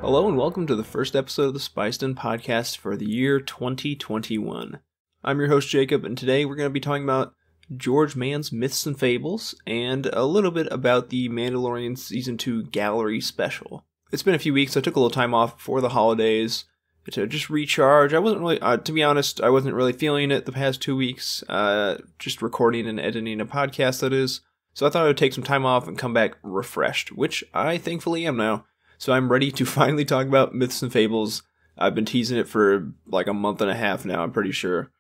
Hello and welcome to the first episode of the Spiced podcast for the year 2021. I'm your host Jacob, and today we're going to be talking about George Mann's Myths and Fables and a little bit about the Mandalorian Season 2 Gallery Special. It's been a few weeks, so I took a little time off before the holidays to just recharge. I wasn't really, to be honest, I wasn't really feeling it the past 2 weeks, just recording and editing a podcast, that is. So I thought I would take some time off and come back refreshed, which I thankfully am now. So I'm ready to finally talk about Myths and Fables. I've been teasing it for like a month and a half now, I'm pretty sure.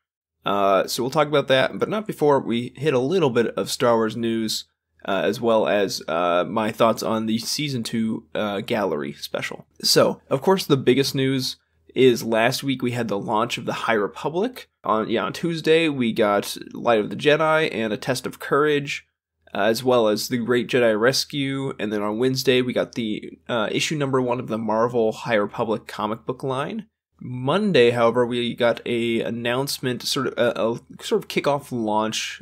So we'll talk about that, but not before we hit a little bit of Star Wars news, as well as my thoughts on the Season 2 Gallery Special. So, of course, the biggest news is last week we had the launch of the High Republic. On Tuesday we got Light of the Jedi and A Test of Courage, as well as the Great Jedi Rescue, and then on Wednesday we got the issue number 1 of the Marvel High Republic comic book line. Monday, however, we got a announcement, sort of kickoff launch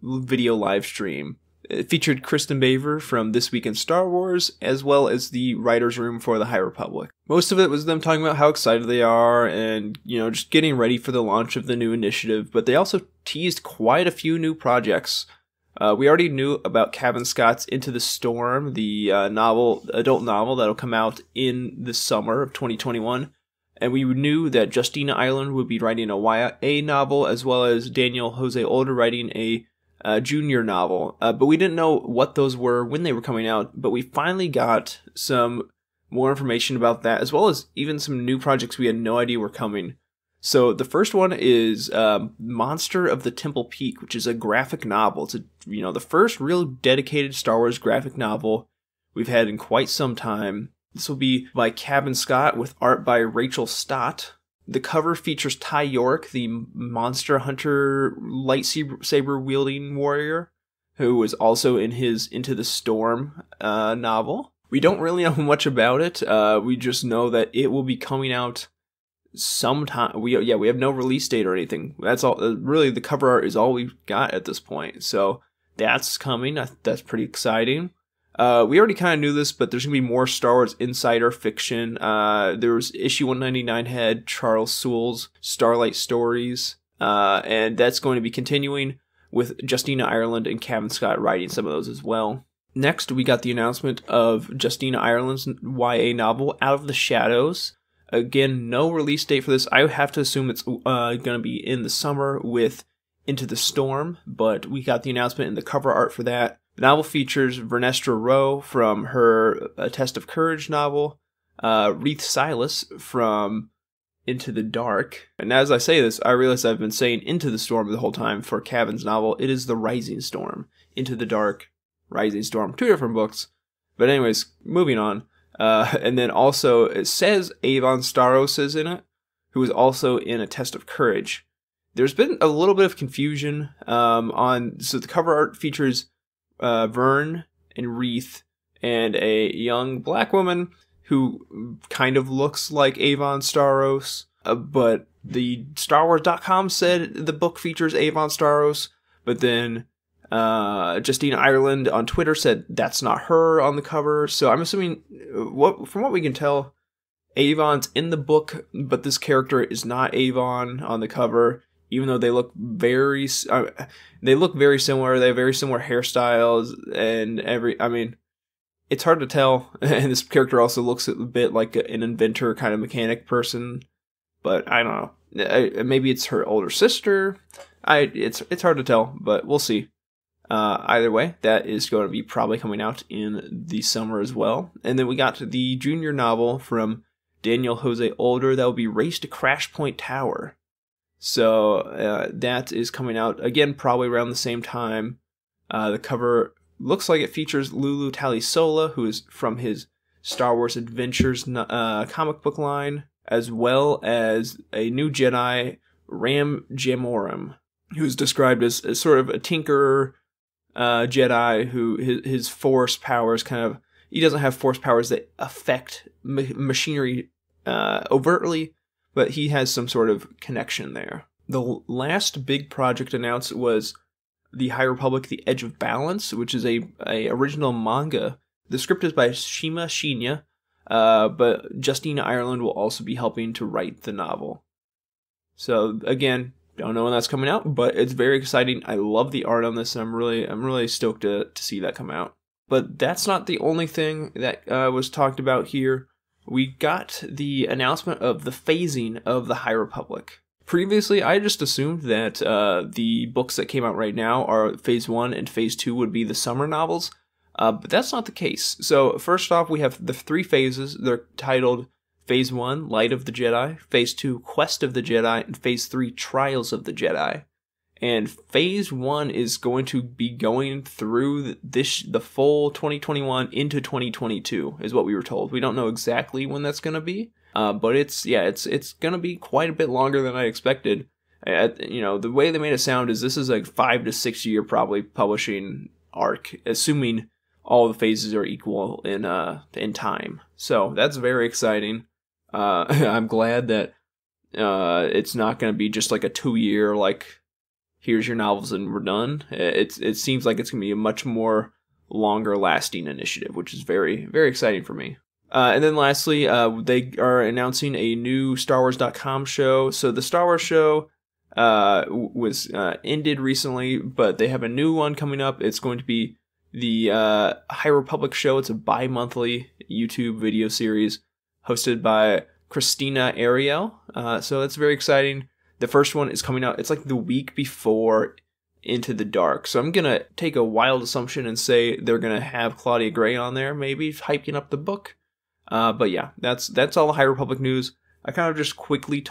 video live stream. It featured Kristen Baver from This Week in Star Wars, as well as the writer's room for the High Republic. Most of it was them talking about how excited they are and, just getting ready for the launch of the new initiative, but they also teased quite a few new projects. We already knew about Cavan Scott's Into the Storm, the adult novel that'll come out in the summer of 2021. And we knew that Justina Ireland would be writing a YA novel, as well as Daniel Jose Older writing a junior novel. But we didn't know what those were when they were coming out. But we finally got some more information about that, as well as even some new projects we had no idea were coming. So the first one is Monster of the Temple Peak, which is a graphic novel. It's the first real dedicated Star Wars graphic novel we've had in quite some time. This will be by Cavan Scott with art by Rachel Stott. The cover features Ty York, the monster hunter lightsaber wielding warrior, who was also in his Into the Storm novel. We don't really know much about it. We just know that it will be coming out sometime. We have no release date or anything. That's all. Really, the cover art is all we've got at this point. So that's coming. That's pretty exciting. We already kind of knew this, but there's going to be more Star Wars Insider fiction. There was issue 199 had Charles Sewell's Starlight Stories, and that's going to be continuing with Justina Ireland and Cavan Scott writing some of those as well. Next, we got the announcement of Justina Ireland's YA novel, Out of the Shadows. Again, no release date for this. I would have to assume it's going to be in the summer with Into the Storm, but we got the announcement in the cover art for that. The novel features Vernestra Rowe from her A Test of Courage novel, Reith Silas from Into the Dark. And as I say this, I realize I've been saying Into the Storm the whole time for Cavan's novel. It is The Rising Storm. Into the Dark, Rising Storm. 2 different books. But anyways, moving on. And then also, it says Avon Starros is in it, who is also in A Test of Courage. There's been a little bit of confusion so the cover art features Vern and Reith and a young black woman who kind of looks like Avon Starros, but the StarWars.com said the book features Avon Starros, but then Justina Ireland on Twitter said that's not her on the cover. So I'm assuming, from what we can tell, Avon's in the book, but this character is not Avon on the cover. Even though they look very similar, they have very similar hairstyles and it's hard to tell. And this character also looks a bit like an inventor kind of mechanic person, but I don't know. Maybe it's her older sister. It's hard to tell, but we'll see. Either way, that is going to be probably coming out in the summer as well. And then we got the junior novel from Daniel Jose Older that will be Race to Crash Point Tower. So that is coming out, again, probably around the same time. The cover looks like it features Lulu Talisola, who is from his Star Wars Adventures comic book line, as well as a new Jedi, Ram Jamorim, who's described as sort of a tinkerer Jedi who his force powers he doesn't have force powers that affect machinery overtly, but he has some sort of connection there. The last big project announced was the High Republic, The Edge of Balance, which is a original manga. The script is by Shima Shinya. but Justina Ireland will also be helping to write the novel. So again, don't know when that's coming out, but it's very exciting. I love the art on this, and I'm really stoked to see that come out. But that's not the only thing that was talked about here. We got the announcement of the phasing of the High Republic. Previously, I just assumed that the books that came out right now are Phase 1 and Phase 2 would be the summer novels, but that's not the case. So first off, we have the 3 phases. They're titled Phase 1, Light of the Jedi, Phase 2, Quest of the Jedi, and Phase 3, Trials of the Jedi. And Phase 1 is going to be going through the full 2021 into 2022, is what we were told. We don't know exactly when that's going to be, but it's going to be quite a bit longer than I expected. The way they made it sound is this is like 5 to 6 year probably publishing arc, assuming all the phases are equal in time. So that's very exciting. I'm glad that it's not going to be just like a 2-year like, here's your novels and we're done. It seems like it's going to be a much more longer lasting initiative, which is very, very exciting for me. And then lastly, they are announcing a new StarWars.com show. So the Star Wars show was ended recently, but they have a new one coming up. It's going to be the High Republic show. It's a bi-monthly YouTube video series hosted by Christina Ariel. So that's very exciting. The first one is coming out, it's like the week before Into the Dark. So I'm going to take a wild assumption and say they're going to have Claudia Gray on there, maybe hyping up the book. But yeah, that's all the High Republic news. I kind of just quickly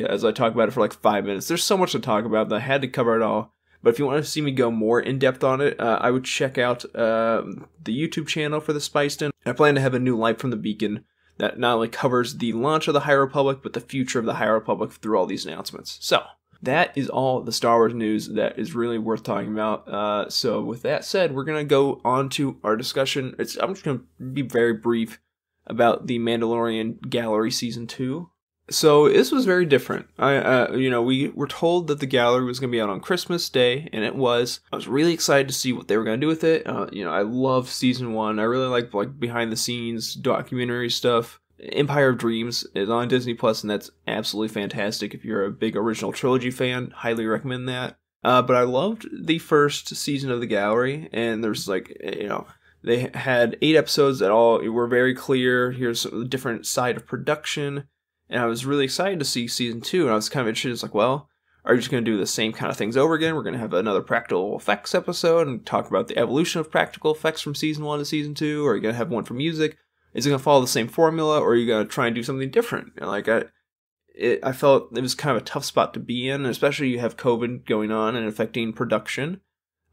as I talk about it for like 5 minutes. There's so much to talk about that I had to cover it all. But if you want to see me go more in depth on it, I would check out the YouTube channel for the Spiced In. I plan to have a new Light from the Beacon that not only covers the launch of the High Republic, but the future of the High Republic through all these announcements. So, that is all the Star Wars news that is really worth talking about. So, with that said, we're going to go on to our discussion. I'm just going to be very brief about the Mandalorian Gallery Season 2. So, this was very different. We were told that the gallery was going to be out on Christmas Day, and it was. I was really excited to see what they were going to do with it. I love Season 1. I really like behind-the-scenes documentary stuff. Empire of Dreams is on Disney Plus, and that's absolutely fantastic. If you're a big original trilogy fan, highly recommend that. But I loved the first season of the gallery, and there's they had 8 episodes that all were very clear. Here's a different side of production. And I was really excited to see Season 2, and I was kind of interested. It's like, well, are you just going to do the same kind of things over again? We're going to have another practical effects episode and talk about the evolution of practical effects from Season 1 to Season 2, or are you going to have one for music? Is it going to follow the same formula, or are you going to try and do something different? I felt it was kind of a tough spot to be in, especially you have COVID going on and affecting production.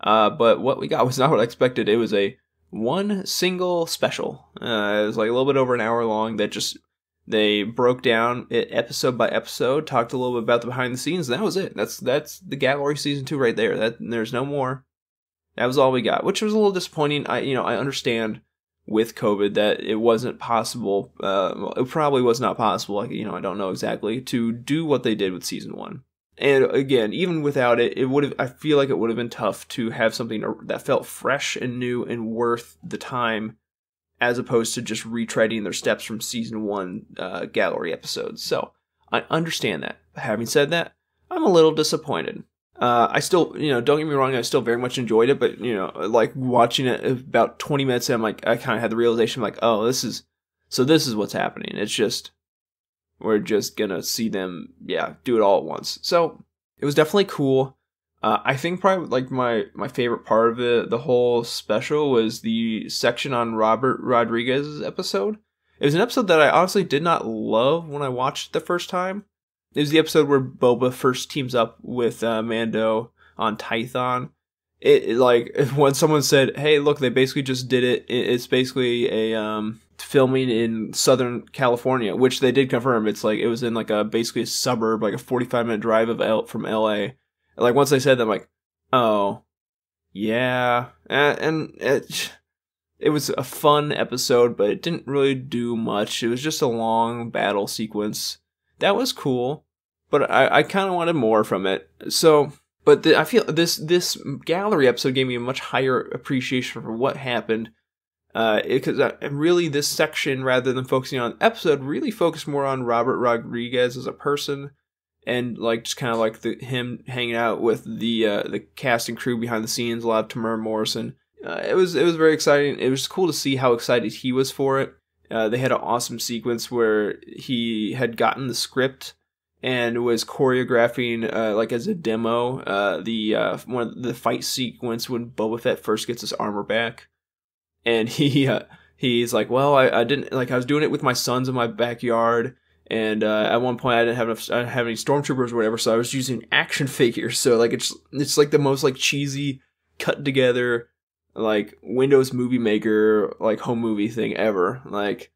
But what we got was not what I expected. It was one single special. It was like a little bit over an hour long that just... They broke down it episode by episode, talked a little bit about the behind the scenes, and that was it. That's the Gallery Season 2 right there. There's no more. That was all we got, which was a little disappointing. I understand with COVID that it wasn't possible. It probably was not possible. I don't know exactly to do what they did with Season 1. And again, even without it, I feel like it would have been tough to have something that felt fresh and new and worth the time, as opposed to just retreading their steps from Season 1 gallery episodes. So, I understand that. Having said that, I'm a little disappointed. I still, don't get me wrong, I still very much enjoyed it, but, like watching it about 20 minutes in, I kind of had the realization, oh, this is what's happening. It's just, we're just gonna see them, do it all at once. So, it was definitely cool. I think probably my favorite part of the whole special was the section on Robert Rodriguez's episode. It was an episode that I honestly did not love when I watched it the first time. It was the episode where Boba first teams up with Mando on Tython. When someone said, "Hey, look, they basically just did it. It's basically a filming in Southern California," which they did confirm. It was in basically a suburb, like a 45-minute drive from LA. Once they said that, I'm like, oh, yeah. And it was a fun episode, but it didn't really do much. It was just a long battle sequence. That was cool, but I kind of wanted more from it. So, but I feel this gallery episode gave me a much higher appreciation for what happened Because really this section, rather than focusing on the episode, really focused more on Robert Rodriguez as a person, and like just kind of like him hanging out with the cast and crew behind the scenes. A lot of Tamara Morrison. It was very exciting. It was cool to see how excited he was for it. They had an awesome sequence where he had gotten the script and was choreographing like as a demo the fight sequence when Boba Fett first gets his armor back, and he's like, well, I didn't, like, I was doing it with my sons in my backyard, and at one point I didn't have any stormtroopers or whatever, so I was using action figures. So like it's like the most like cheesy cut together like Windows Movie Maker like home movie thing ever. Like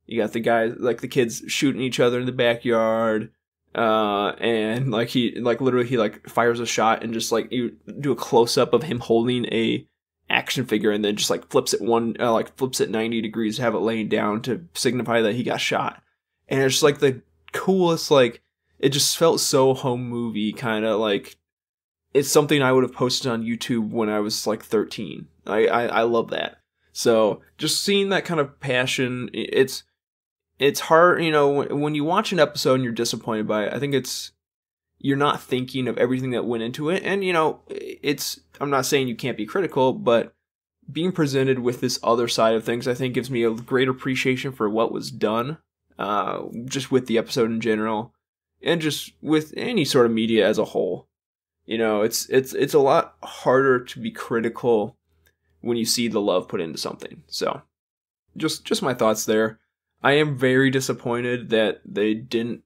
you got the guys, like the kids shooting each other in the backyard. And like he fires a shot and just like you do a close up of him holding a action figure and then just like flips it 90 degrees to have it laying down to signify that he got shot. And it's just like the coolest, like it just felt so home movie kind of like it's something I would have posted on YouTube when I was like 13. I love that. So just seeing that kind of passion, it's hard, you know, when you watch an episode and you're disappointed by it, I think you're not thinking of everything that went into it. And, you know, I'm not saying you can't be critical, but being presented with this other side of things, I think gives me a great appreciation for what was done, just with the episode in general, and just with any sort of media as a whole. You know, it's a lot harder to be critical when you see the love put into something. So, just my thoughts there. I am very disappointed that they didn't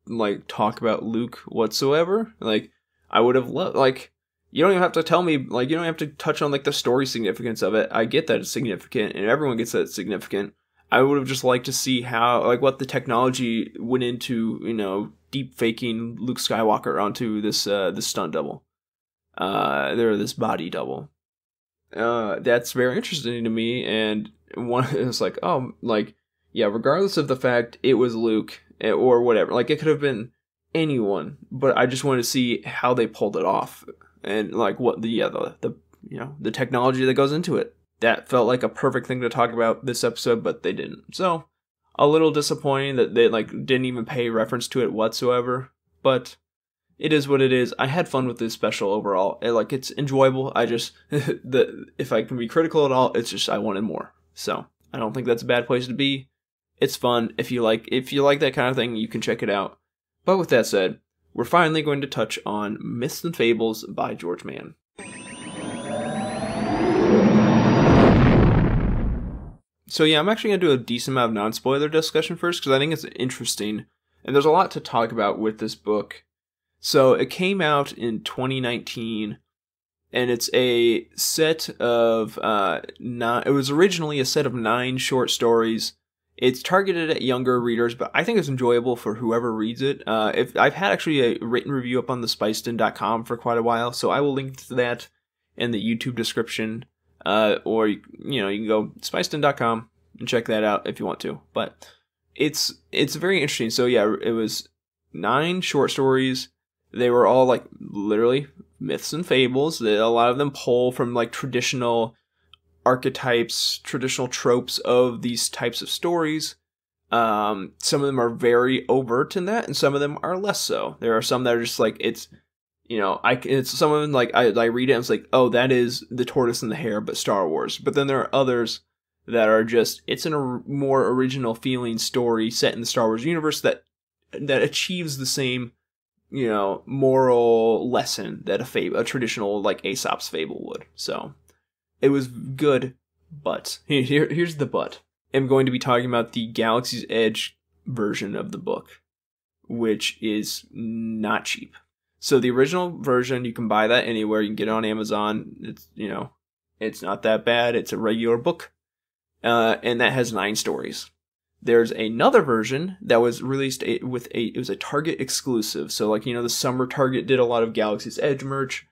like talk about Luke whatsoever. Like, I would have loved, like, you don't even have to tell me, like, you don't have to touch on like the story significance of it. I get that it's significant, and everyone gets that it's significant. I would have just liked to see how, like, what the technology went into, you know, deep faking Luke Skywalker onto this stunt double, this body double. That's very interesting to me, and it's like, oh, like, yeah, regardless of the fact it was Luke or whatever, like it could have been anyone, but I just wanted to see how they pulled it off and like what the you know, the technology that goes into it. That felt like a perfect thing to talk about this episode, but they didn't. So a little disappointing that they like didn't even pay reference to it whatsoever, but it is what it is. I had fun with this special overall. It's enjoyable. I just if I can be critical at all, it's just I wanted more. So I don't think that's a bad place to be. It's fun. If you like that kind of thing, you can check it out. But with that said, we're finally going to touch on Myths and Fables by George Mann. So yeah, I'm actually going to do a decent amount of non-spoiler discussion first, because I think it's interesting, and there's a lot to talk about with this book. So it came out in 2019, and it's a set of it was originally a set of 9 short stories. It's targeted at younger readers, but I think it's enjoyable for whoever reads it. I've had actually a written review up on the spicedin.com for quite a while, so I will link to that in the YouTube description. Or you can go spicedin.com and check that out if you want to. But it's very interesting. So yeah, it was 9 short stories. They were all like literally myths and fables. A lot of them pull from like traditional archetypes, traditional tropes of these types of stories. Some of them are very overt in that, and some of them are less so. There are some that are just like, it's some of them like I read it and it's like, oh, that is the tortoise and the hare, but Star Wars. But then there are others that are just, it's in a more original feeling story set in the Star Wars universe that achieves the same, you know, moral lesson that a traditional like Aesop's fable would. So it was good, but here's the but. I'm going to be talking about the Galaxy's Edge version of the book, which is not cheap. So the original version, you can buy that anywhere. You can get it on Amazon. It's, you know, it's not that bad. It's a regular book, and that has 9 stories. There's another version that was released it was a Target exclusive. So like, you know, the summer Target did a lot of Galaxy's Edge merch.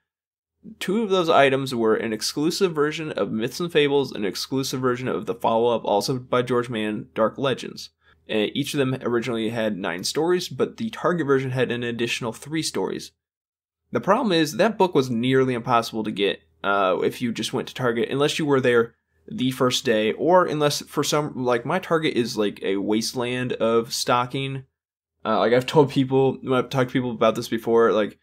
2 of those items were an exclusive version of Myths and Fables and an exclusive version of the follow-up, also by George Mann, Dark Legends. Each of them originally had 9 stories, but the Target version had an additional 3 stories. The problem is that book was nearly impossible to get if you just went to Target, unless you were there the first day, or unless for some, like, my target is like a wasteland of stocking. Like I've told people, when I've talked to people about this before, like,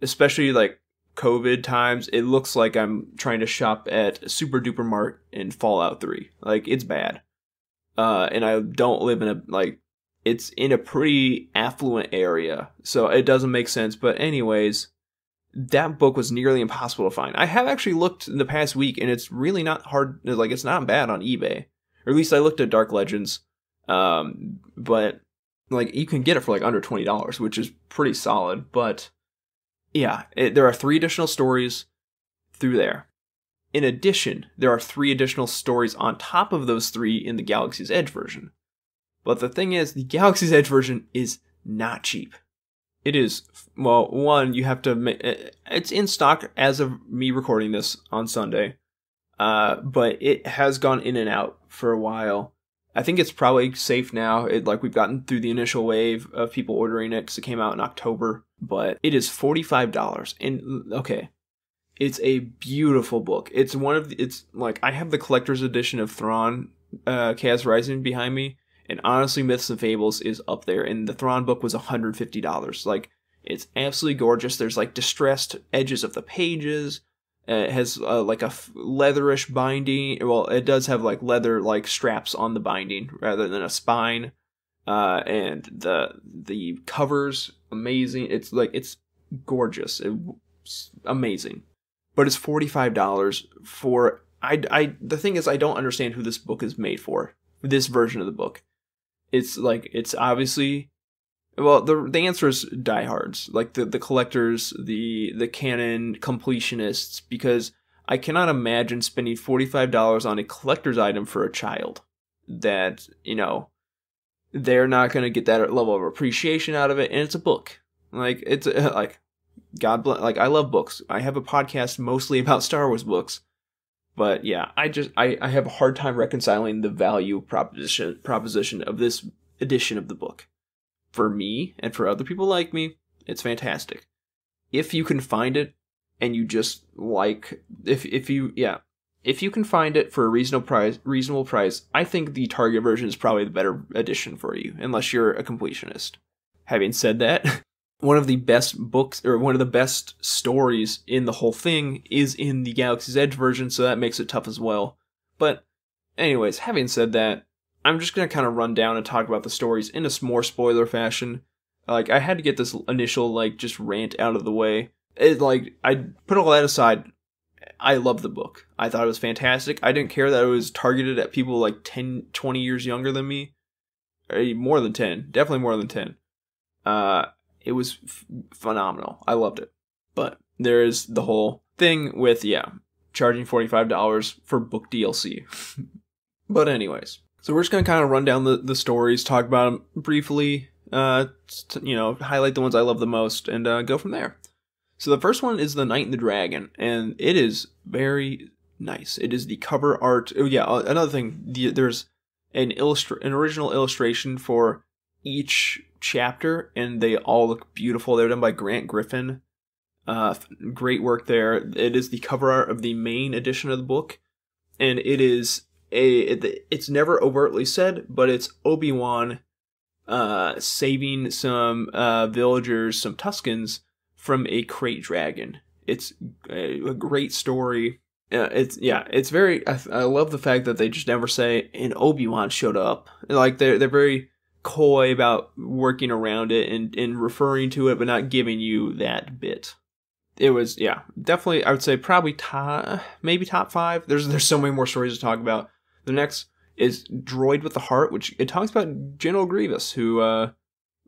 especially like COVID times, it looks like I'm trying to shop at Super Duper Mart in Fallout 3. Like, it's bad. And I don't live in it's in a pretty affluent area, so it doesn't make sense. But anyways, that book was nearly impossible to find. I have actually looked in the past week, and it's really not hard. Like, it's not bad on eBay. Or at least I looked at Dark Legends. But like, you can get it for like under $20, which is pretty solid. But yeah, there are 3 additional stories through there. In addition, there are 3 additional stories on top of those 3 in the Galaxy's Edge version. But the thing is, the Galaxy's Edge version is not cheap. It is, well, one, you have to, it's in stock as of me recording this on Sunday, but it has gone in and out for a while. I think it's probably safe now. We've gotten through the initial wave of people ordering it because it came out in October, but it is $45. And okay, it's a beautiful book. It's I have the collector's edition of Thrawn, Chaos Rising behind me. And honestly, Myths and Fables is up there. And the Thrawn book was $150. Like, it's absolutely gorgeous. There's like distressed edges of the pages. It has like a leatherish binding. Well, it does have like leather like straps on the binding rather than a spine. And the covers, amazing. It's gorgeous. It's amazing. But it's $45 for the thing is, I don't understand who this book is made for. This version of the book. It's obviously, well, the answer is diehards, like the collectors, the canon completionists, because I cannot imagine spending $45 on a collector's item for a child that, they're not going to get that level of appreciation out of it. And it's a book. Like, it's like, God bless, like, I love books. I have a podcast mostly about Star Wars books. But yeah, I have a hard time reconciling the value proposition of this edition of the book. For me, and for other people like me, it's fantastic. If you can find it, and you just like, if you can find it for a reasonable price, I think the Target version is probably the better edition for you, unless you're a completionist. Having said that, one of the best books, or one of the best stories in the whole thing is in the Galaxy's Edge version, so that makes it tough as well. But anyways, having said that, I'm just going to kind of run down and talk about the stories in a more spoiler fashion. Like, I had to get this initial, just rant out of the way. I put all that aside, I love the book. I thought it was fantastic. I didn't care that it was targeted at people 10, 20 years younger than me. More than 10. Definitely more than 10. It was phenomenal. I loved it. But there is the whole thing with, charging $45 for book DLC. But anyways, so we're just going to kind of run down the stories, talk about them briefly, highlight the ones I love the most, and go from there. So the first one is The Knight and the Dragon, and it is very nice. It is the cover art. Oh yeah, another thing, there's an original illustration for each chapter, and they all look beautiful. They're done by Grant Griffin. Great work there. It is the cover art of the main edition of the book, and it is it's never overtly said, but it's Obi-Wan saving some villagers, some Tuskens, from a crate dragon. It's a great story. It's very. I love the fact that they just never say, and Obi-Wan showed up. Like, they're very coy about working around it and referring to it, but not giving you that bit. It was, definitely, I would say probably maybe top 5. There's so many more stories to talk about. The next is Droid with the Heart, which it talks about General Grievous, who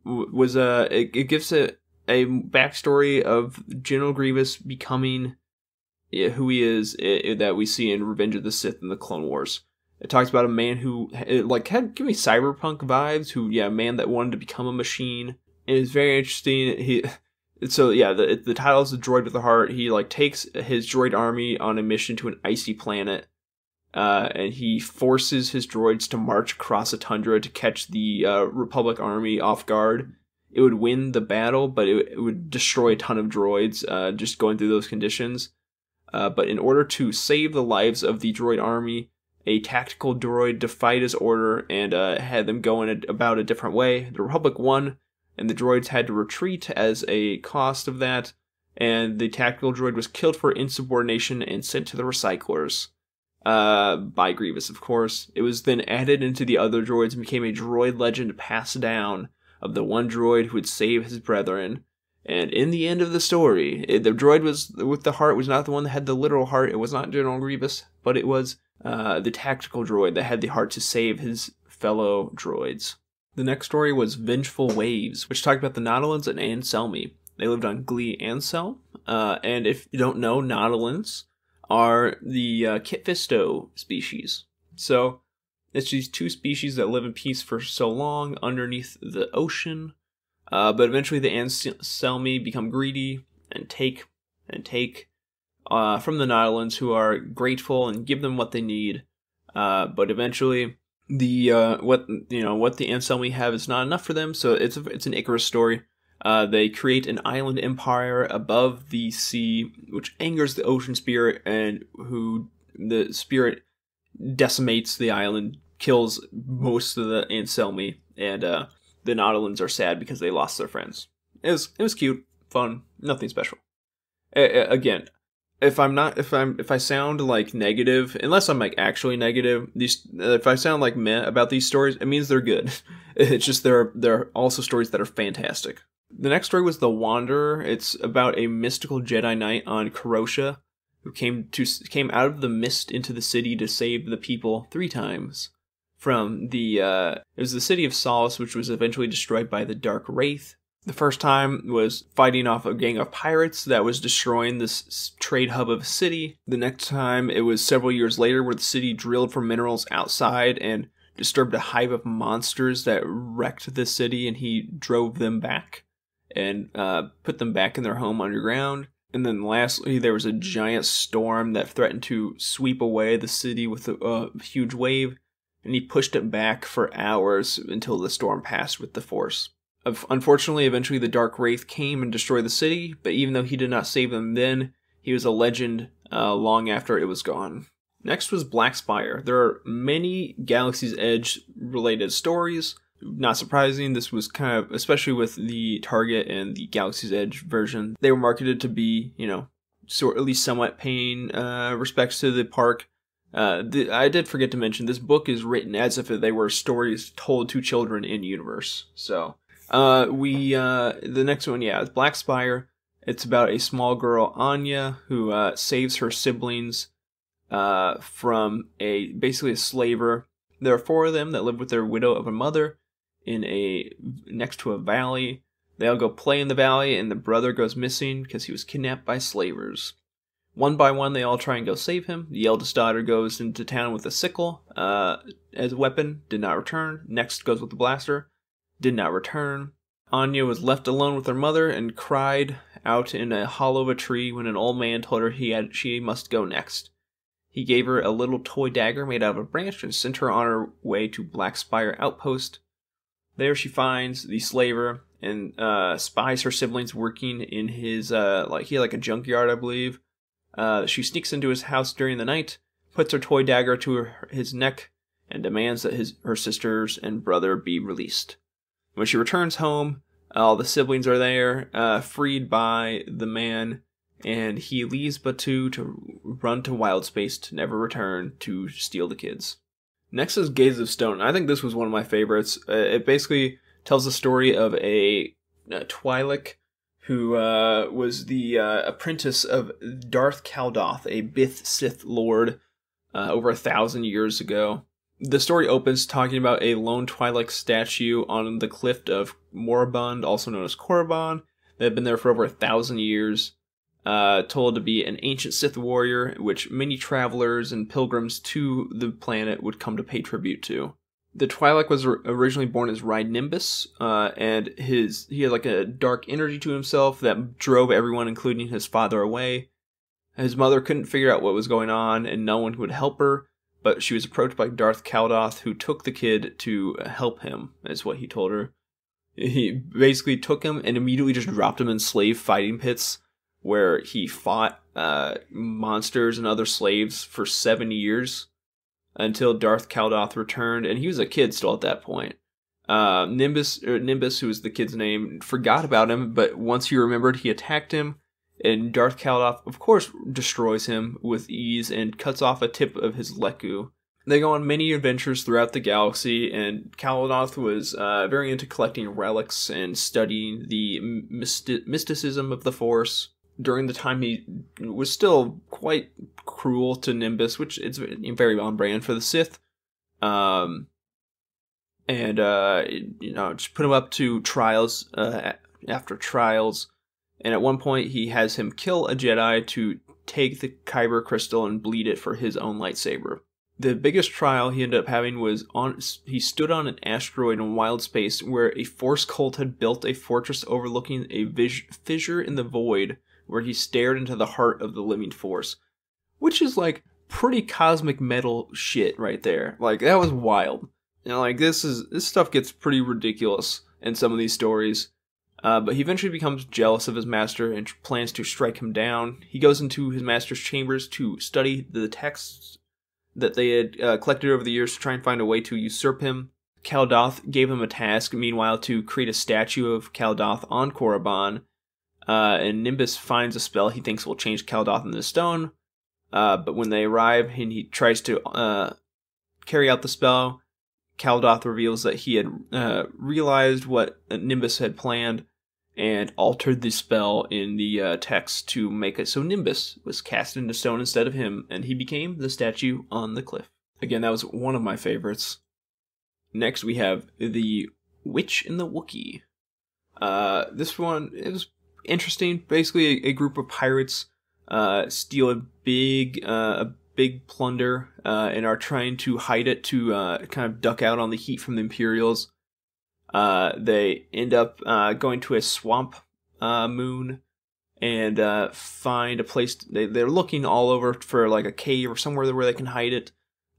was it gives a backstory of General Grievous becoming who he is, that we see in Revenge of the Sith and the Clone Wars. It talks about a man who had give me cyberpunk vibes, a man that wanted to become a machine. And it's very interesting. The title is The Droid with the Heart. He takes his droid army on a mission to an icy planet, and he forces his droids to march across a tundra to catch the Republic army off guard. It would win the battle, but it would destroy a ton of droids just going through those conditions. But in order to save the lives of the droid army, a tactical droid defied his order and had them go about a different way. The Republic won, and the droids had to retreat as a cost of that, and the tactical droid was killed for insubordination and sent to the recyclers. By Grievous, of course. It was then added into the other droids and became a droid legend passed down of the one droid who would save his brethren. And in the end of the story, the droid was with the heart was not the one that had the literal heart. It was not General Grievous, but it was the tactical droid that had the heart to save his fellow droids. The next story was Vengeful Waves, which talked about the Nautilans and Anselmi. They lived on Glee Ansel, and if you don't know, Nautilans are the Kitfisto species. So it's these two species that live in peace for so long underneath the ocean, but eventually the Anselmi become greedy and take from the Nautilans, who are grateful and give them what they need. But eventually, what the Anselmi have is not enough for them. So it's an Icarus story. They create an island empire above the sea, which angers the ocean spirit, and who the spirit decimates the island, kills most of the Anselmi, and the Nautilans are sad because they lost their friends. It was cute, fun, nothing special. Again, if I sound like negative, unless I'm like actually negative, if I sound like meh about these stories, it means they're good. It's just there are also stories that are fantastic. The next story was The Wanderer. It's about a mystical Jedi Knight on Coruscant who came out of the mist into the city to save the people 3 times from it was the city of Solace, which was eventually destroyed by the Dark Wraith. The first time was fighting off a gang of pirates that was destroying this trade hub of a city. The next time, it was several years later, where the city drilled for minerals outside and disturbed a hive of monsters that wrecked the city, and he drove them back and put them back in their home underground. And then lastly, there was a giant storm that threatened to sweep away the city with a huge wave, and he pushed it back for hours until the storm passed with the force. Unfortunately, eventually the Dark Wraith came and destroyed the city, but even though he did not save them then, he was a legend long after it was gone. Next was Black Spire. There are many Galaxy's Edge related stories. Not surprising, this was kind of, especially with the Target and the Galaxy's Edge version, they were marketed to be, at least somewhat paying respects to the park. I did forget to mention, this book is written as if they were stories told to children in universe. So, the next one, is Black Spire. It's about a small girl, Anya, who saves her siblings from basically a slaver. There are 4 of them that live with their widow of a mother next to a valley. They all go play in the valley, and the brother goes missing because he was kidnapped by slavers. One by one, they all try and go save him. The eldest daughter goes into town with a sickle as a weapon, did not return. Next goes with the blaster, did not return. Anya was left alone with her mother and cried out in a hollow of a tree when an old man told her she must go next. He gave her a little toy dagger made out of a branch and sent her on her way to Black Spire Outpost. There she finds the slaver and spies her siblings working in his, he had a junkyard, I believe. She sneaks into his house during the night, puts her toy dagger to his neck, and demands that her sisters and brother be released. When she returns home, all the siblings are there, freed by the man, and he leaves Batu to run to wild space to never return to steal the kids. Next is Gaze of Stone. I think this was one of my favorites. It basically tells the story of a Twi'lek who was the apprentice of Darth Kaldoth, a Bith Sith Lord, over 1,000 years ago. The story opens talking about a lone Twi'lek statue on the cliff of Moribund, also known as Korriban, that had been there for over 1,000 years. Told to be an ancient Sith warrior, which many travelers and pilgrims to the planet would come to pay tribute to. The Twi'lek was originally born as Ride Nimbus, and he had a dark energy to himself that drove everyone, including his father, away. His mother couldn't figure out what was going on, and no one would help her, but she was approached by Darth Kaldoth, who took the kid to help him, is what he told her. He basically took him and immediately just dropped him in slave fighting pits, where he fought monsters and other slaves for 7 years. until Darth Kaldoth returned, and he was a kid still at that point. Nimbus, who was the kid's name, forgot about him, but once he remembered, he attacked him, and Darth Kaldoth, of course, destroys him with ease and cuts off a tip of his Leku. They go on many adventures throughout the galaxy, and Kaldoth was very into collecting relics and studying the mysticism of the Force. During the time he was still quite cruel to Nimbus, which is very on brand for the Sith. Just put him up to trials after trials. And at one point, he has him kill a Jedi to take the Kyber crystal and bleed it for his own lightsaber. The biggest trial he ended up having was he stood on an asteroid in wild space where a Force cult had built a fortress overlooking a fissure in the void where he stared into the heart of the living Force. Which is like pretty cosmic metal shit right there. Like, that was wild. Like, this stuff gets pretty ridiculous in some of these stories. But he eventually becomes jealous of his master and plans to strike him down. He goes into his master's chambers to study the texts that they had collected over the years to try and find a way to usurp him. Kaldoth gave him a task, meanwhile, to create a statue of Kaldoth on Korriban. And Nimbus finds a spell he thinks will change Kaldoth into stone. But when they arrive and he tries to carry out the spell, Kaldoth reveals that he had realized what Nimbus had planned and altered the spell in the text to make it so Nimbus was cast into stone instead of him, and he became the statue on the cliff. Again, that was one of my favorites. Next, we have The Witch and the Wookiee. This one, it was interesting. Basically, a group of pirates steal a big plunder and are trying to hide it to kind of duck out on the heat from the Imperials. They end up going to a swamp moon and find a place. They're looking all over for like a cave or somewhere where they can hide it.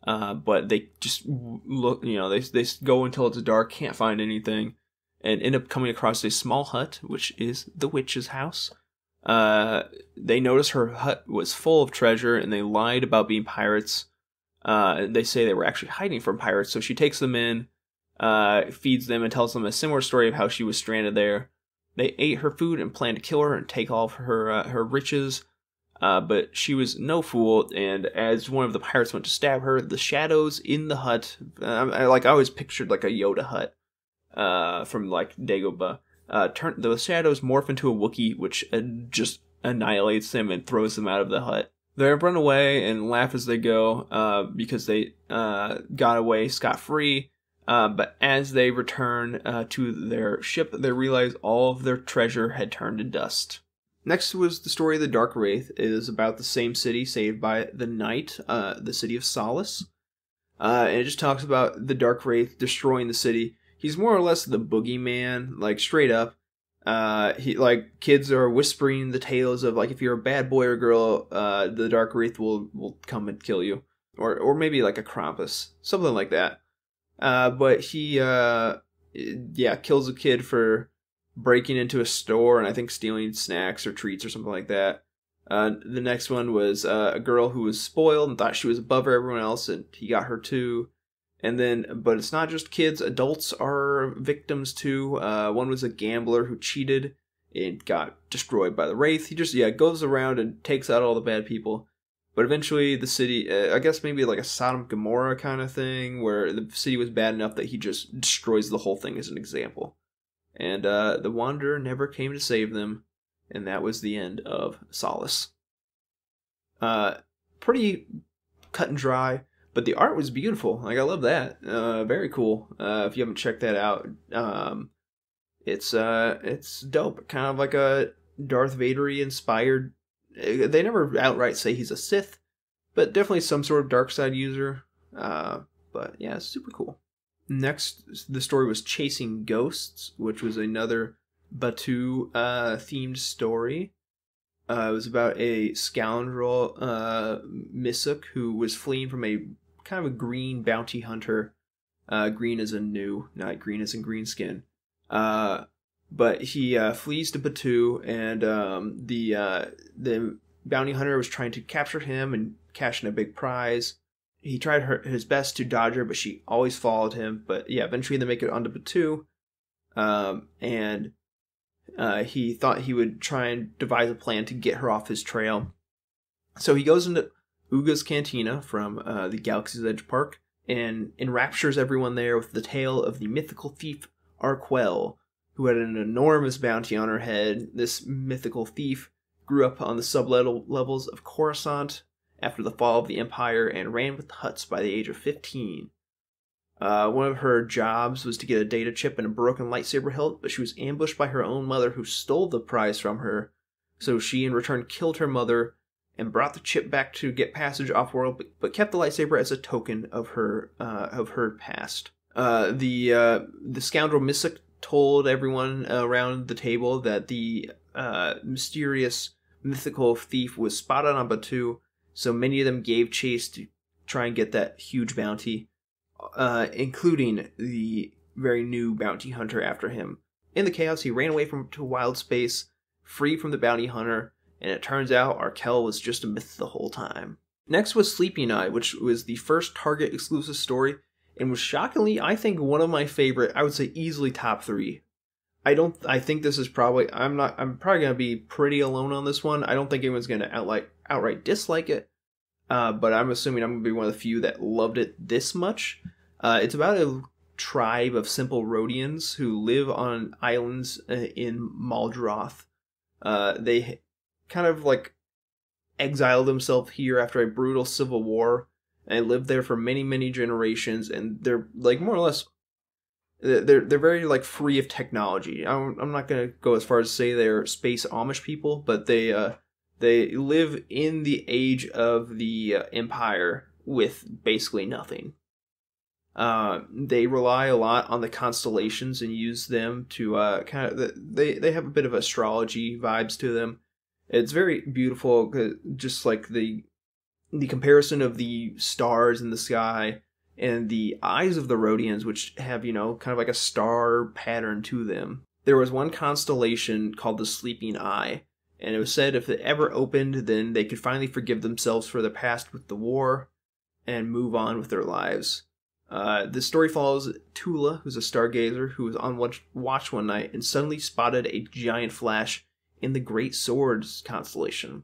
But they just look, they go until it's dark, can't find anything, and end up coming across a small hut, which is the witch's house. They notice her hut was full of treasure, and they lied about being pirates. They say they were actually hiding from pirates, so she takes them in, feeds them, and tells them a similar story of how she was stranded there. They ate her food and planned to kill her and take all of her riches, but she was no fool, and as one of the pirates went to stab her, the shadows in the hut, I always pictured like a Yoda hut from like Dagobah, the shadows morph into a Wookiee, which just annihilates them and throws them out of the hut. They run away and laugh as they go because they got away scot-free. But as they return to their ship, they realize all of their treasure had turned to dust. Next was the story of the Dark Wraith. It is about the same city saved by the Knight, the city of Solace. And it just talks about the Dark Wraith destroying the city. He's more or less the boogeyman, like straight up. Kids are whispering the tales of like if you're a bad boy or girl, the Dark Wraith will come and kill you, or maybe like a Krampus, something like that. But he kills a kid for breaking into a store and I think stealing snacks or treats or something like that. The next one was a girl who was spoiled and thought she was above everyone else, and he got her too. And then, but it's not just kids, adults are victims too. One was a gambler who cheated and got destroyed by the Wraith. He just, goes around and takes out all the bad people. But eventually the city, I guess maybe like a Sodom Gomorrah kind of thing, where the city was bad enough that he just destroys the whole thing as an example. And the Wanderer never came to save them, and that was the end of Solace. Pretty cut and dry. But the art was beautiful. Like, I love that. Very cool. If you haven't checked that out, it's dope. Kind of like a Darth Vader-y inspired. They never outright say he's a Sith, but definitely some sort of dark side user. But yeah, it's super cool. Next, the story was Chasing Ghosts, which was another Batu themed story. It was about a scoundrel, Misuk, who was fleeing from a kind of a green bounty hunter. Green as in new, not green as in green skin. But he flees to Batu, and the bounty hunter was trying to capture him and cash in a big prize. he tried his best to dodge her, but she always followed him. But yeah, eventually they make it onto Batu, and he thought he would try and devise a plan to get her off his trail. So he goes into Uga's Cantina from the Galaxy's Edge Park and enraptures everyone there with the tale of the mythical thief Arquel, who had an enormous bounty on her head. This mythical thief grew up on the sub-levels of Coruscant after the fall of the Empire and ran with the Hutts by the age of 15. One of her jobs was to get a data chip and a broken lightsaber hilt, but she was ambushed by her own mother, who stole the prize from her. So she in return killed her mother and brought the chip back to get passage off-world, but kept the lightsaber as a token of her past. The scoundrel Misak told everyone around the table that the mysterious mythical thief was spotted on Batu, so many of them gave chase to try and get that huge bounty, including the very new bounty hunter after him. In the chaos, he ran away to wild space, free from the bounty hunter, and it turns out Arquel was just a myth the whole time. Next was Sleeping Eye, which was the first Target exclusive story, and was shockingly, I think, one of my favorite. I would say easily top 3. I think this is probably, I'm probably going to be pretty alone on this one. I don't think anyone's going to outright dislike it, but I'm assuming I'm going to be one of the few that loved it this much. It's about a tribe of simple Rhodians who live on islands in Maldroth. They kind of like exiled themselves here after a brutal civil war, and lived there for many, many generations, and they're like more or less, they're very like free of technology. I'm not gonna go as far as say they're space Amish people, but they live in the age of the Empire with basically nothing. They rely a lot on the constellations and use them to they have a bit of astrology vibes to them. It's very beautiful, just like the comparison of the stars in the sky and the eyes of the Rhodians, which have, kind of like a star pattern to them. There was one constellation called the Sleeping Eye, and it was said if it ever opened, then they could finally forgive themselves for their past with the war and move on with their lives. The story follows Tula, who's a stargazer, who was on watch one night and suddenly spotted a giant flash in the Great Swords constellation.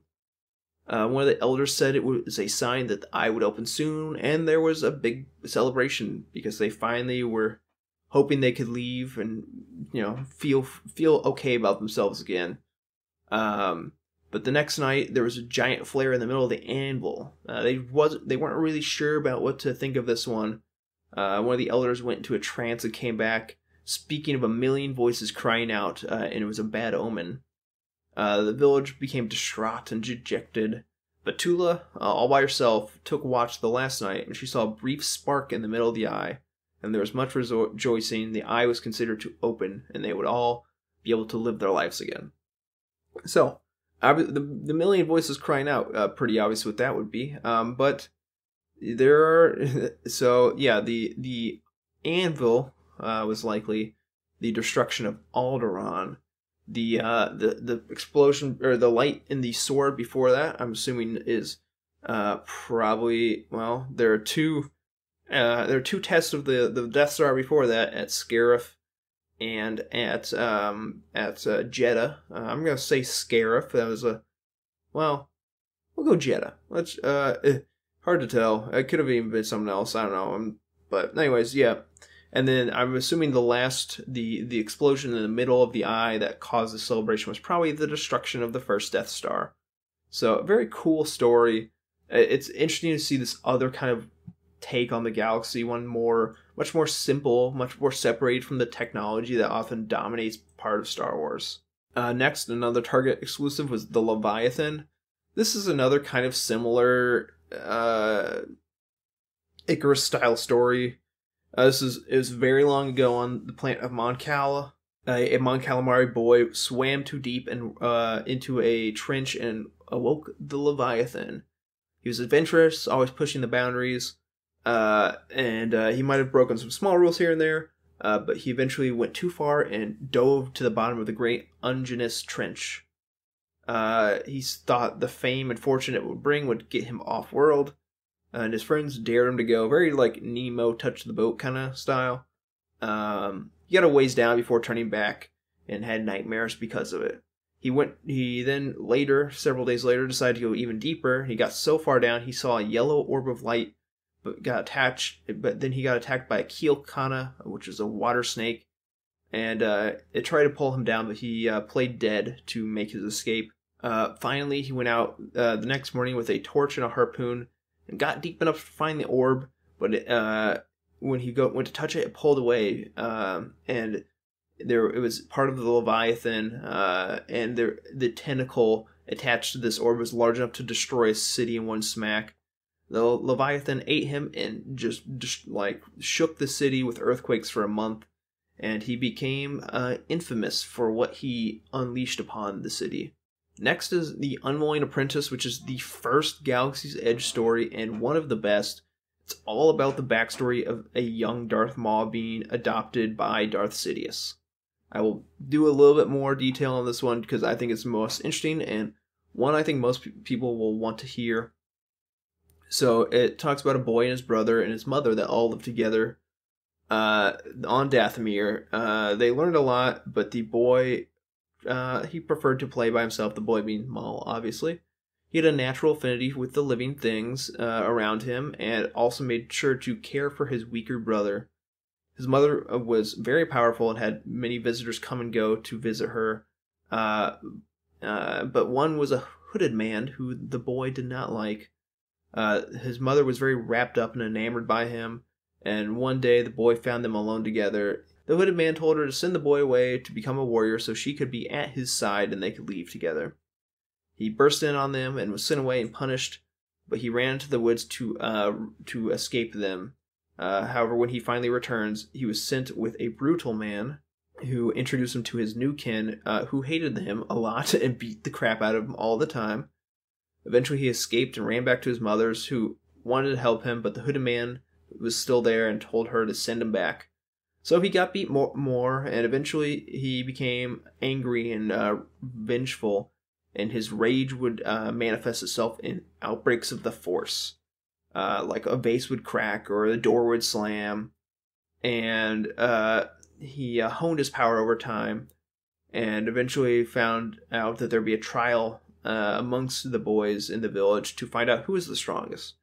One of the elders said it was a sign that the eye would open soon, and there was a big celebration because they finally were hoping they could leave and feel okay about themselves again. But the next night there was a giant flare in the middle of the anvil. They weren't really sure about what to think of this one. One of the elders went into a trance and came back, speaking of a million voices crying out, and it was a bad omen. The village became distraught and dejected, but Tula, all by herself, took watch the last night, and she saw a brief spark in the middle of the eye, and there was much rejoicing. The eye was considered to open, and they would all be able to live their lives again. So, the million voices crying out, pretty obvious what that would be, but there are, so yeah, the anvil was likely the destruction of Alderaan. The explosion, or the light in the sword before that, I'm assuming is probably, well, there are two tests of the Death Star before that at Scarif and at Jeddah. I'm gonna say Scarif. That was we'll go Jeddah. Let's hard to tell. It could have even been something else. I don't know. But anyways, yeah. And then I'm assuming the explosion in the middle of the eye that caused the celebration was probably the destruction of the first Death Star. So, a very cool story. It's interesting to see this other kind of take on the galaxy, much more simple, much more separated from the technology that often dominates part of Star Wars. Next, another Target exclusive was the Leviathan. This is another kind of similar Icarus-style story. It was very long ago on the planet of Mon Cala. A Mon Calamari boy swam too deep and into a trench and awoke the Leviathan. He was adventurous, always pushing the boundaries, and he might have broken some small rules here and there, but he eventually went too far and dove to the bottom of the great Ungeness Trench. He thought the fame and fortune it would bring would get him off-world, and his friends dared him to go. Very like Nemo touch the boat kind of style. He got a ways down before turning back and had nightmares because of it. He then later, several days later, decided to go even deeper. He got so far down, he saw a yellow orb of light, but then he got attacked by a keelkana, which is a water snake, and it tried to pull him down, but he played dead to make his escape. Finally, he went out the next morning with a torch and a harpoon, and got deep enough to find the orb, but when he went to touch it, it pulled away, and it was part of the Leviathan, and the tentacle attached to this orb was large enough to destroy a city in one smack. The Leviathan ate him and just like shook the city with earthquakes for a month, and he became infamous for what he unleashed upon the city. Next is The Unwilling Apprentice, which is the first Galaxy's Edge story and one of the best. It's all about the backstory of a young Darth Maul being adopted by Darth Sidious. I will do a little bit more detail on this one because I think it's the most interesting and one I think most people will want to hear. So it talks about a boy and his brother and his mother that all live together on Dathomir. They learned a lot, but the boy, he preferred to play by himself, the boy being Maul, obviously. He had a natural affinity with the living things around him and also made sure to care for his weaker brother. His mother was very powerful and had many visitors come and go to visit her, but one was a hooded man who the boy did not like. His mother was very wrapped up and enamored by him, and one day the boy found them alone together. The hooded man told her to send the boy away to become a warrior so she could be at his side and they could leave together. He burst in on them and was sent away and punished, but he ran into the woods to escape them. However, when he finally returns, he was sent with a brutal man who introduced him to his new kin, who hated him a lot and beat the crap out of him all the time. Eventually, he escaped and ran back to his mother's, who wanted to help him, but the hooded man was still there and told her to send him back. So he got beat more, and eventually he became angry and vengeful, and his rage would manifest itself in outbreaks of the Force. Like a vase would crack or the door would slam, and he honed his power over time, and eventually found out that there'd be a trial amongst the boys in the village to find out who is the strongest.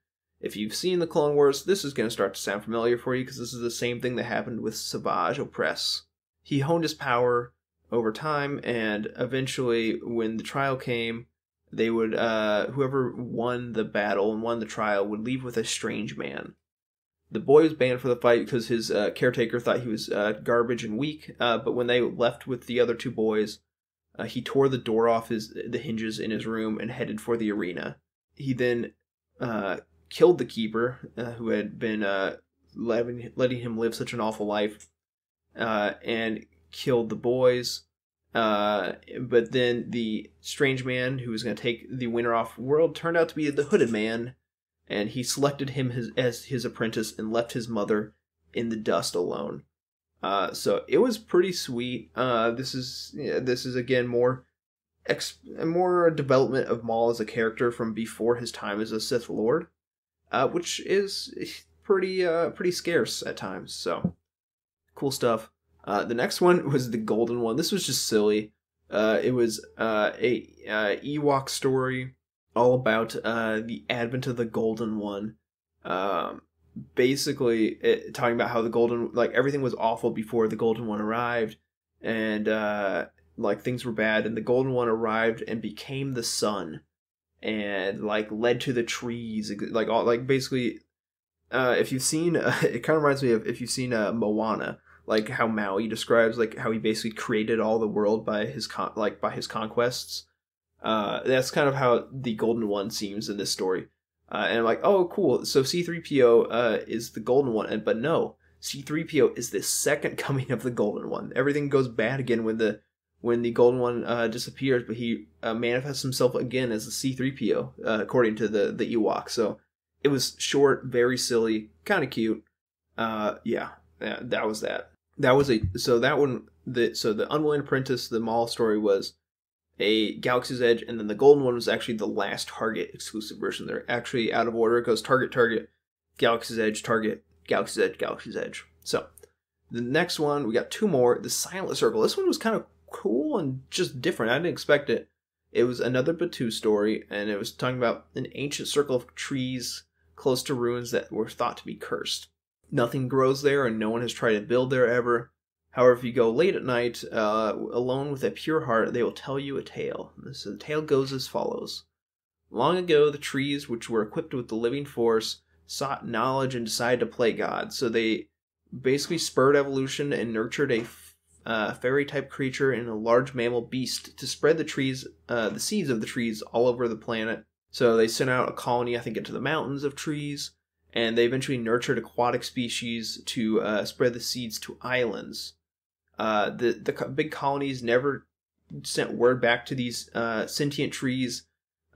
If you've seen the Clone Wars, this is going to start to sound familiar for you because this is the same thing that happened with Savage Opress. He honed his power over time, and eventually, when the trial came, they would whoever won the battle and won the trial would leave with a strange man. The boy was banned for the fight because his caretaker thought he was garbage and weak, but when they left with the other two boys, he tore the door off the hinges in his room and headed for the arena. He then killed the keeper, who had been letting him live such an awful life, and killed the boys. But then the strange man who was going to take the winner off world turned out to be the hooded man, and he selected him as his apprentice and left his mother in the dust alone. So it was pretty sweet. This is again more development of Maul as a character from before his time as a Sith Lord, which is pretty scarce at times. So cool stuff. The next one was the Golden One. This was just silly. It was a Ewok story all about the advent of the Golden One. Basically, talking about how the Golden, like everything was awful before the Golden One arrived, and like things were bad, and the Golden One arrived and became the sun, and like led to the trees, like basically, if you've seen, it kind of reminds me of if you've seen Moana. Like how Maui describes, like how he basically created all the world by his conquests. That's kind of how the Golden One seems in this story. And I'm like, oh, cool. So C-3PO is the Golden One, but no, C-3PO is the second coming of the Golden One. Everything goes bad again when the Golden One disappears, but he manifests himself again as the C-3PO, according to the Ewok. So it was short, very silly, kind of cute. Yeah, that was that. The Unwilling Apprentice, the Maul story was a Galaxy's Edge, and then the golden one was actually the last Target exclusive version. They're actually out of order. It goes Target, Target, Galaxy's Edge, Target, Galaxy's Edge, Galaxy's Edge. So the next one, we got two more. The Silent Circle. This one was kind of cool and just different. I didn't expect it. It was another Batuu story, and it was talking about an ancient circle of trees close to ruins that were thought to be cursed. Nothing grows there, and no one has tried to build there ever. However, if you go late at night, alone with a pure heart, they will tell you a tale. So the tale goes as follows. Long ago, the trees, which were equipped with the living force, sought knowledge and decided to play God. So they basically spurred evolution and nurtured a fairy-type creature and a large mammal beast to spread the trees, the seeds of the trees all over the planet. So they sent out a colony, I think, into the mountains of trees, and they eventually nurtured aquatic species to spread the seeds to islands. The big colonies never sent word back to these sentient trees,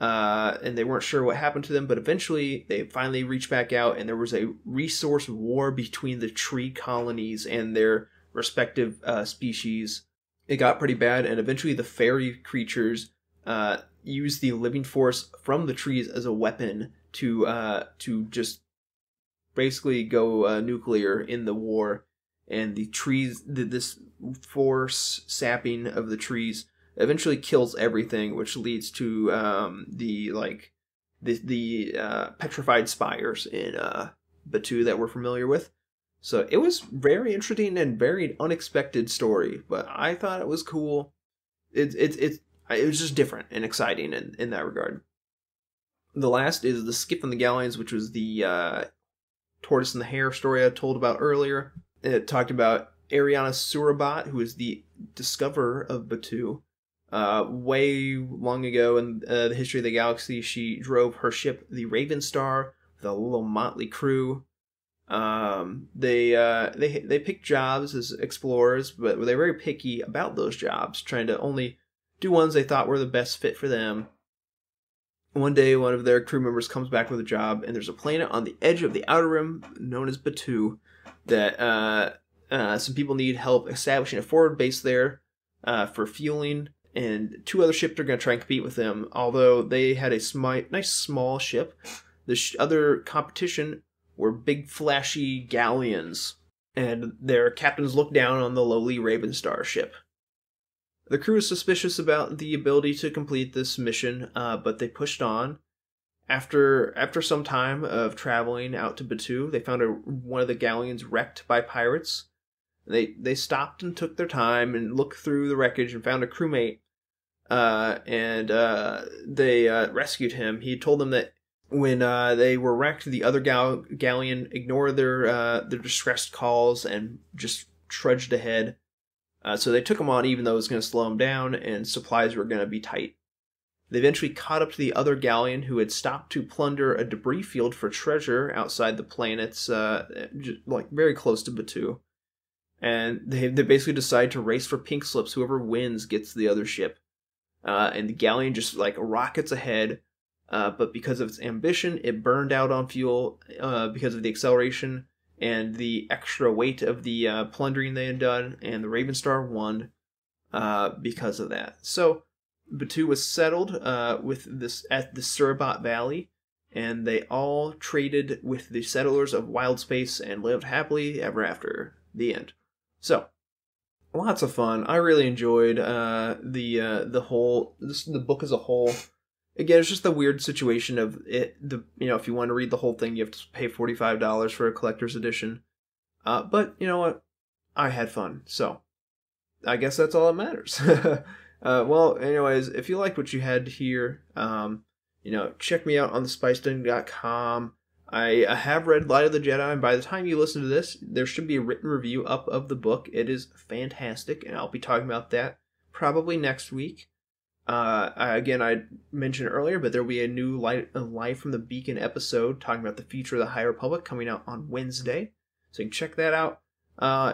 and they weren't sure what happened to them, but eventually they finally reached back out, and there was a resource war between the tree colonies and their respective species. It got pretty bad, and eventually the fairy creatures used the living force from the trees as a weapon to just basically go nuclear in the war. And the trees, this force sapping of the trees eventually kills everything, which leads to the petrified spires in Batuu that we're familiar with. So it was very interesting and very unexpected story, but I thought it was cool. It was just different and exciting in that regard. The last is The Skiff and the Galleons, which was the tortoise and the hare story I told about earlier. It talked about Ariana Surabat, who is the discoverer of Batuu. Way long ago in the history of the galaxy, she drove her ship, the Raven Star, with a little motley crew. They picked jobs as explorers, but they were very picky about those jobs, trying to only do ones they thought were the best fit for them. One day, one of their crew members comes back with a job, and there's a planet on the edge of the Outer Rim, known as Batuu, that some people need help establishing a forward base there for fueling, and two other ships are going to try and compete with them. Although they had a nice small ship, the other competition were big flashy galleons, and their captains looked down on the lowly Raven Star ship. The crew is suspicious about the ability to complete this mission, but they pushed on. After some time of traveling out to Batuu, they found one of the galleons wrecked by pirates. They stopped and took their time and looked through the wreckage and found a crewmate, and they rescued him. He told them that when they were wrecked, the other galleon ignored their distressed calls and just trudged ahead. So they took him on even though it was going to slow him down and supplies were going to be tight. They eventually caught up to the other galleon, who had stopped to plunder a debris field for treasure outside the planets, very close to Batuu. And they basically decide to race for pink slips. Whoever wins gets the other ship. And the galleon just rockets ahead, but because of its ambition, it burned out on fuel because of the acceleration and the extra weight of the plundering they had done, and the Raven Star won because of that. So Batuu was settled with this at the Surabat Valley, and they all traded with the settlers of Wild Space and lived happily ever after. The end. So, lots of fun. I really enjoyed the book as a whole. Again, it's just the weird situation of it. If you want to read the whole thing, you have to pay $45 for a collector's edition. But you know what? I had fun, so I guess that's all that matters. Well, anyways, if you liked what you had here, check me out on thespiceden.com. I have read Light of the Jedi, and by the time you listen to this, there should be a written review up of the book. It is fantastic, and I'll be talking about that probably next week. I mentioned earlier, but there will be a new Live from the Beacon episode talking about the future of the High Republic coming out on Wednesday. So you can check that out.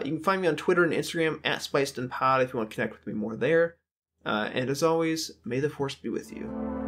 You can find me on Twitter and Instagram at SpicedandPod if you want to connect with me more there. And as always, may the Force be with you.